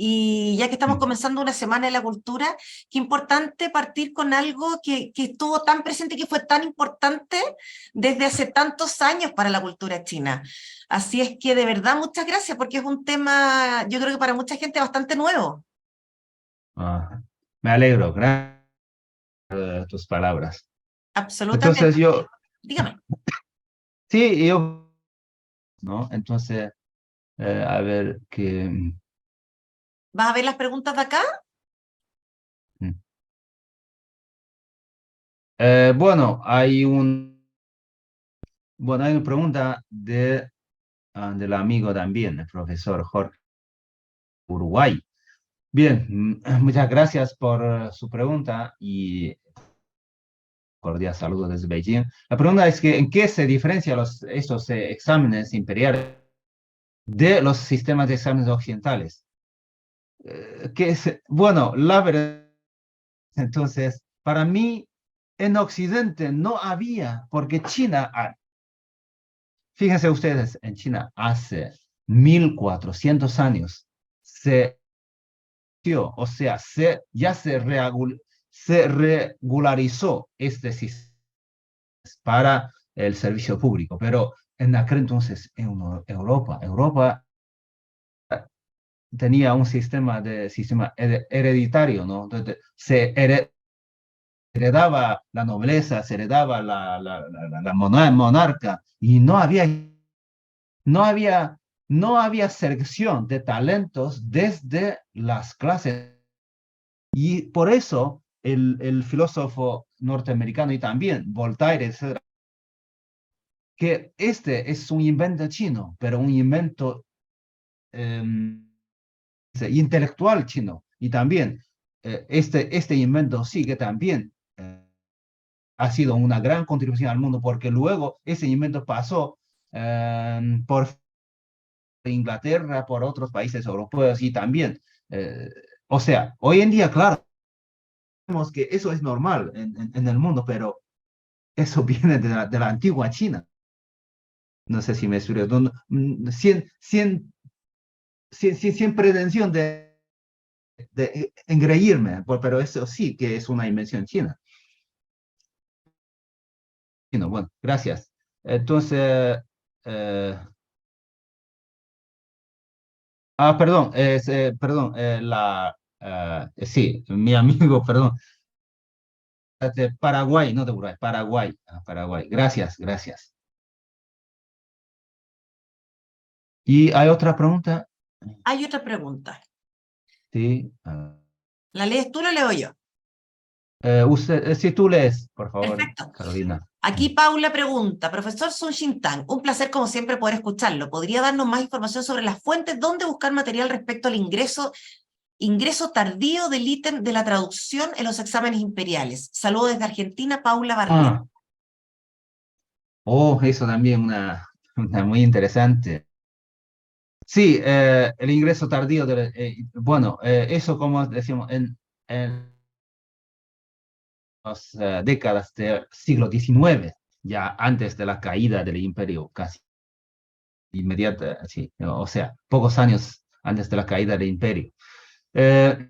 Y ya que estamos comenzando una semana de la cultura, qué importante partir con algo que estuvo tan presente, que fue tan importante desde hace tantos años para la cultura china. Así es que de verdad muchas gracias, porque es un tema, yo creo que para mucha gente bastante nuevo. Ah, me alegro, gracias por tus palabras. Entonces Absolutamente. yo, Dígame, sí, yo, ¿no? Entonces, a ver qué... ¿vas a ver las preguntas de acá? mm. Bueno, hay una pregunta del amigo también, el profesor Jorge Uruguay. Bien, muchas gracias por su pregunta y cordial saludo desde Beijing. La pregunta es que, ¿en qué se diferencian estos exámenes imperiales de los sistemas de exámenes occidentales? Bueno, la verdad, entonces, para mí, en Occidente no había, porque China, fíjense ustedes, en China hace 1400 años o sea, ya se regularizó este sistema para el servicio público, pero en aquel entonces en Europa tenía un sistema hereditario, ¿no? Entonces, heredaba la nobleza, se heredaba la monarca y no había, no había selección de talentos desde las clases. Y por eso el filósofo norteamericano y también Voltaire, etcétera, que este es un invento chino, pero un invento eh, intelectual chino. Y también este invento sí que también ha sido una gran contribución al mundo, porque luego ese invento pasó por Inglaterra, por otros países europeos y también, eh, o sea, hoy en día, claro, vemos que eso es normal en el mundo, pero eso viene de la antigua China. No sé si me explico. Sin pretensión de engreírme, pero eso sí que es una invención china. Bueno, gracias. Entonces, eh, perdón, perdón, sí, mi amigo, perdón, de Paraguay, no de Uruguay, Paraguay, Paraguay. Gracias, gracias. ¿Y hay otra pregunta? Hay otra pregunta. Sí. ¿La lees tú o la leo yo? Si tú lees, por favor, Perfecto. Carolina. Aquí Paula pregunta, profesor Sun Xintang, un placer como siempre poder escucharlo. ¿Podría darnos más información sobre las fuentes, dónde buscar material respecto al ingreso tardío del ítem de la traducción en los exámenes imperiales? Saludos desde Argentina, Paula Barrientos. Ah, eso también una muy interesante. Sí, el ingreso tardío, bueno, eso como decimos, en las décadas del siglo XIX, ya antes de la caída del imperio, casi inmediata, sí, o sea, pocos años antes de la caída del imperio. Eh,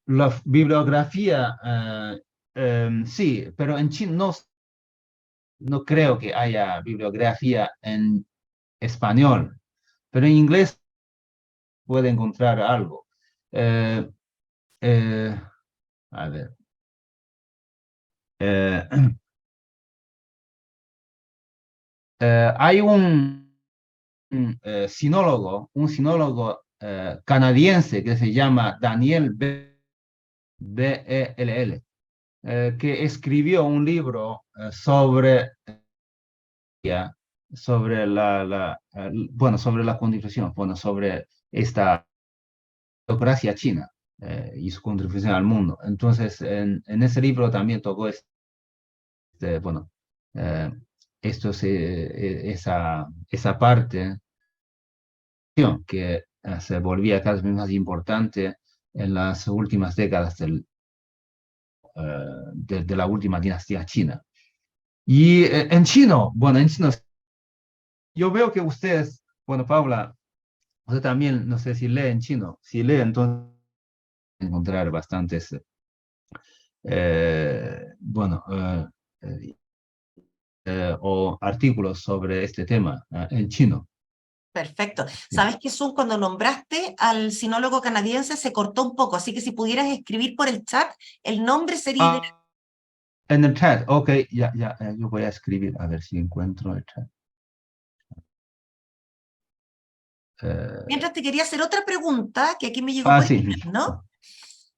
la bibliografía, sí, pero en China no creo que haya bibliografía en español, pero en inglés puede encontrar algo. Eh, eh, a ver. eh, Hay un sinólogo canadiense que se llama Daniel Bell, que escribió un libro sobre la contribución, bueno, sobre esta democracia china y su contribución al mundo. Entonces, en ese libro también tocó bueno, eh, esa parte que se volvía cada vez más importante en las últimas décadas de la última dinastía china. Y en chino, bueno, en chino, yo veo que ustedes, bueno, Paula, Usted también, no sé si lee en chino. Si lee, entonces encontrar bastantes, bueno, o artículos sobre este tema en chino. Perfecto. Sí. Sabes que Sun, cuando nombraste al sinólogo canadiense, se cortó un poco, así que si pudieras escribir por el chat, el nombre sería ideal. Ah, en el chat, ok, ya, yo voy a escribir, a ver si encuentro el chat. Mientras te quería hacer otra pregunta, que aquí me llegó por Sí, email, ¿no?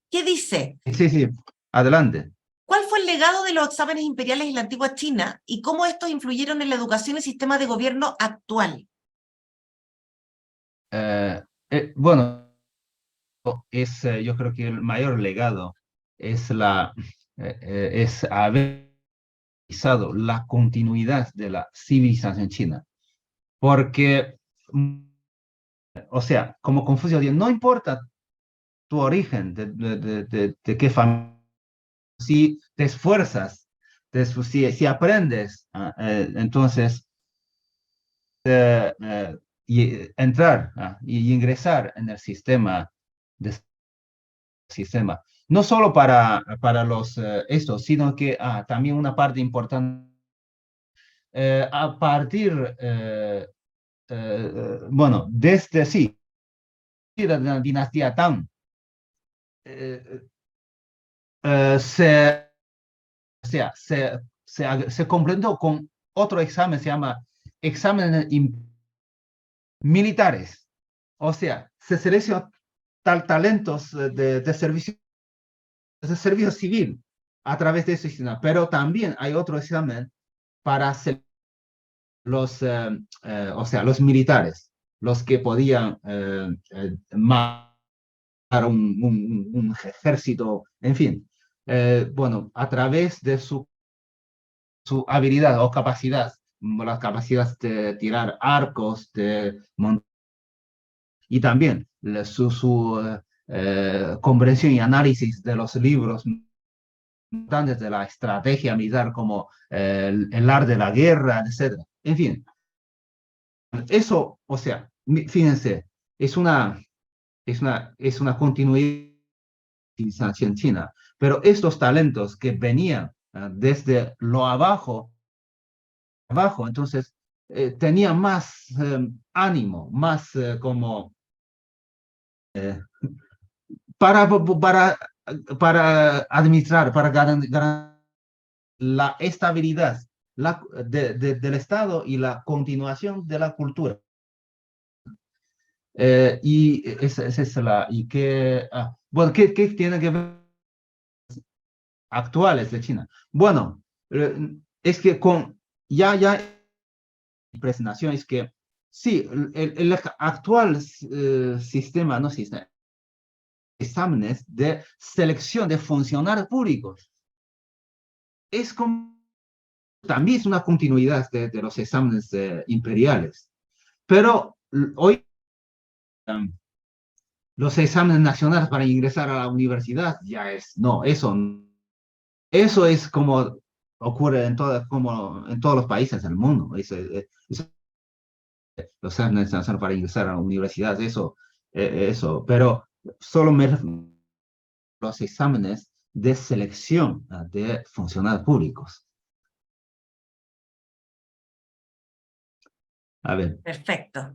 ¿Qué dice? sí, adelante. ¿Cuál fue el legado de los exámenes imperiales en la antigua China y cómo estos influyeron en la educación y sistema de gobierno actual? Bueno, yo creo que el mayor legado es es haber realizado la continuidad de la civilización china, porque, o sea, como Confucio dijo, no importa tu origen, de qué familia, si te esfuerzas, si aprendes, entonces entrar y ingresar en el sistema. No solo para los estos, sino que también una parte importante a partir, bueno, desde sí, de la dinastía Tang, eh, o sea, se completó con otro examen, se llama examen militares. O sea, se seleccionan talentos de servicio civil a través de ese sistema, pero también hay otro examen para hacer o sea, los militares, los que podían matar un ejército, en fin. Bueno, a través de su habilidad o capacidad, las capacidades de tirar arcos, y también su comprensión y análisis de los libros importantes de la estrategia militar como el arte de la guerra, etcétera. En fin, eso, o sea, fíjense, es una continuidad en China, pero estos talentos que venían desde lo abajo, entonces tenían más ánimo, más como para, para, para administrar, para garantizar la estabilidad del Estado y la continuación de la cultura. Y esa es y bueno, ¿qué tiene que ver actuales de China? Bueno, es que ya presentación es que sí, el actual sistema, no sistema, exámenes de selección de funcionarios públicos es también es una continuidad de los exámenes imperiales, pero hoy los exámenes nacionales para ingresar a la universidad no, eso es como ocurre como en todos los países del mundo. Los exámenes nacionales para ingresar a la universidad, pero solo los exámenes de selección de funcionarios públicos. A ver. Perfecto.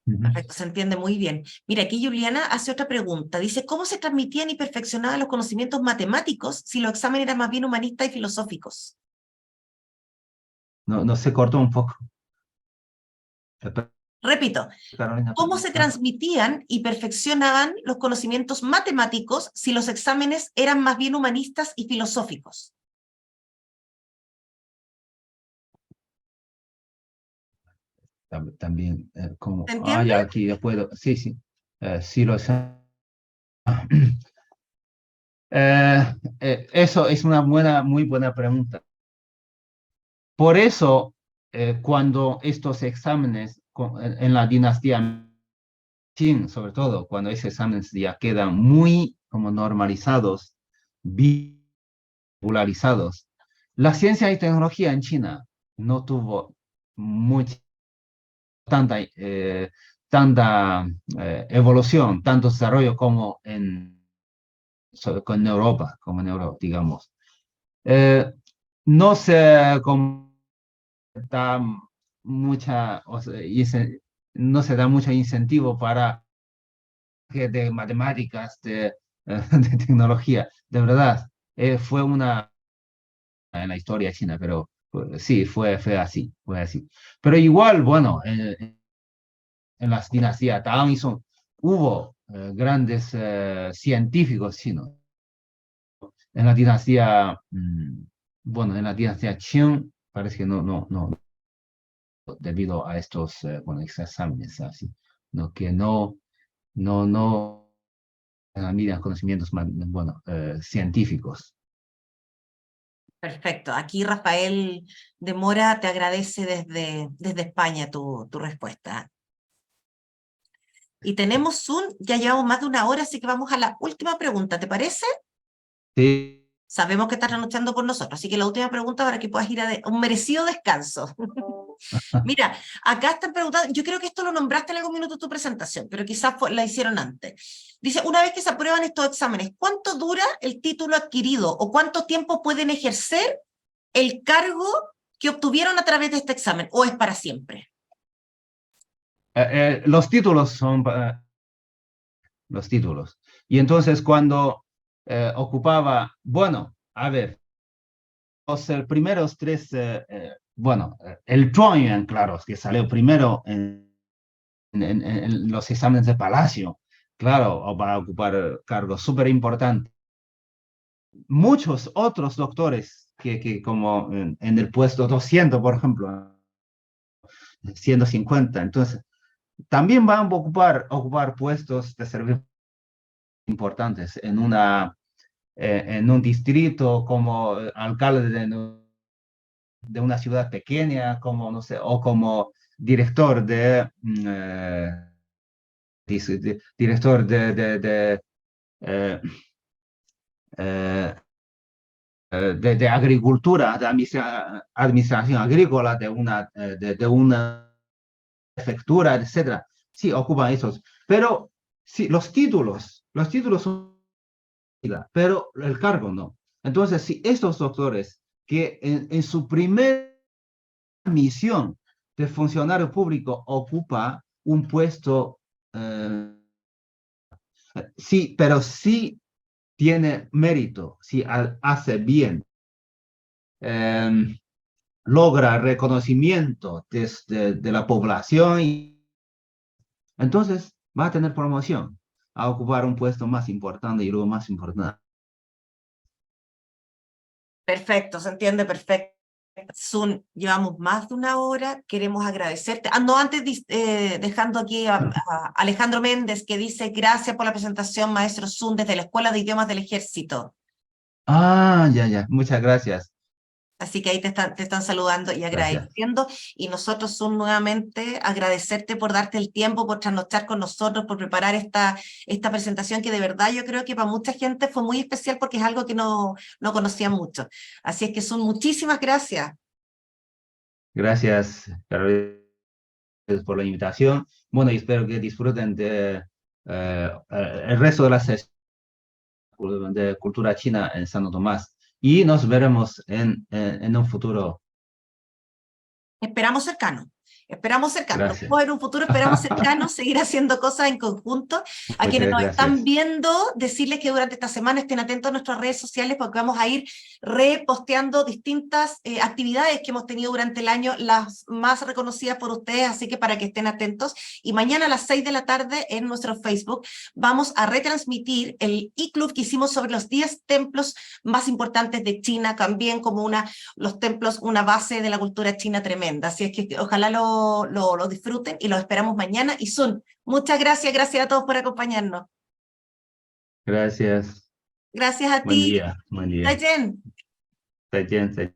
Ujú. Perfecto, se entiende muy bien. Mira, aquí Juliana hace otra pregunta. Dice, ¿cómo se transmitían y perfeccionaban los conocimientos matemáticos si los exámenes eran más bien humanistas y filosóficos? No, se cortó un poco. Repito, Carolina, ¿cómo se transmitían y perfeccionaban los conocimientos matemáticos si los exámenes eran más bien humanistas y filosóficos? también, ¿Se como, entiende? ya aquí ya puedo, sí, sí lo sé. Eso es una muy buena pregunta. Por eso, cuando estos exámenes en la dinastía Qing, sobre todo, cuando esos exámenes ya quedan muy como normalizados, popularizados, la ciencia y tecnología en China no tuvo mucha tanta, tanta evolución, tanto desarrollo como con Europa, digamos. No se da no se da mucho incentivo para de matemáticas, de tecnología. De verdad, fue una en la historia china, pero sí, fue así. Pero igual, bueno, en las dinastías Tang y Song hubo grandes científicos chinos. En la dinastía, bueno, en la dinastía Qing parece que no, debido a estos, bueno, exámenes así, no, que no miran conocimientos, bueno, científicos. Perfecto. Aquí Rafael de Mora te agradece desde España tu respuesta. Y tenemos ya llevamos más de una hora, así que vamos a la última pregunta, ¿te parece? Sí. Sabemos que estás luchando por nosotros, así que la última pregunta para que puedas ir a un merecido descanso. Mira, acá están preguntando, yo creo que esto lo nombraste en algún minuto de tu presentación, pero quizás la hicieron antes. Dice, una vez que se aprueban estos exámenes, ¿cuánto dura el título adquirido o cuánto tiempo pueden ejercer el cargo que obtuvieron a través de este examen, o es para siempre? Los títulos son los títulos. Y entonces cuando ocupaba, bueno, a ver, los primeros tres, bueno, el Zhuangyuan, claro, que salió primero en los exámenes de Palacio, claro, o para ocupar cargos súper importantes. Muchos otros doctores que como en el puesto 200, por ejemplo, 150, entonces también van a ocupar puestos de servicio importantes en un distrito como alcalde de una ciudad pequeña, como, no sé, o como director director eh, eh, de agricultura, de administración agrícola, de una prefectura, etcétera. Sí, ocupan esos. Pero sí, los títulos son, pero el cargo no. Entonces, si estos doctores que en su primera misión de funcionario público ocupa un puesto, sí, pero sí tiene mérito, si hace bien, logra reconocimiento de la población, y entonces va a tener promoción a ocupar un puesto más importante y luego más importante. Perfecto, se entiende perfecto. Sun, llevamos más de una hora, queremos agradecerte. No, antes dejando aquí a Alejandro Méndez, que dice, gracias por la presentación, maestro Sun, desde la Escuela de Idiomas del Ejército. Ah, ya, muchas gracias. Así que ahí te están saludando y agradeciendo. Y nosotros, Sun, nuevamente agradecerte por darte el tiempo, por trasnochar con nosotros, por preparar esta presentación que de verdad yo creo que para mucha gente fue muy especial porque es algo que no conocía mucho. Así es que, Sun, muchísimas gracias. Gracias, Carolina, por la invitación. Bueno, y espero que disfruten de el resto de la sesión de cultura china en Santo Tomás. Y nos veremos en un futuro. Esperamos cercano. Esperamos cercano. Gracias. No en un futuro, esperamos cercano, seguir haciendo cosas en conjunto. A quienes nos están viendo, decirles que durante esta semana estén atentos a nuestras redes sociales porque vamos a ir reposteando distintas actividades que hemos tenido durante el año, las más reconocidas por ustedes, así que para que estén atentos. Y mañana a las 6 de la tarde en nuestro Facebook vamos a retransmitir el e-club que hicimos sobre los 10 templos más importantes de China, también como los templos, una base de la cultura china tremenda. Así es que ojalá lo disfruten y los esperamos mañana. Y Sun, muchas gracias a todos por acompañarnos. Gracias. Gracias a Buen ti. día. 再见。再见。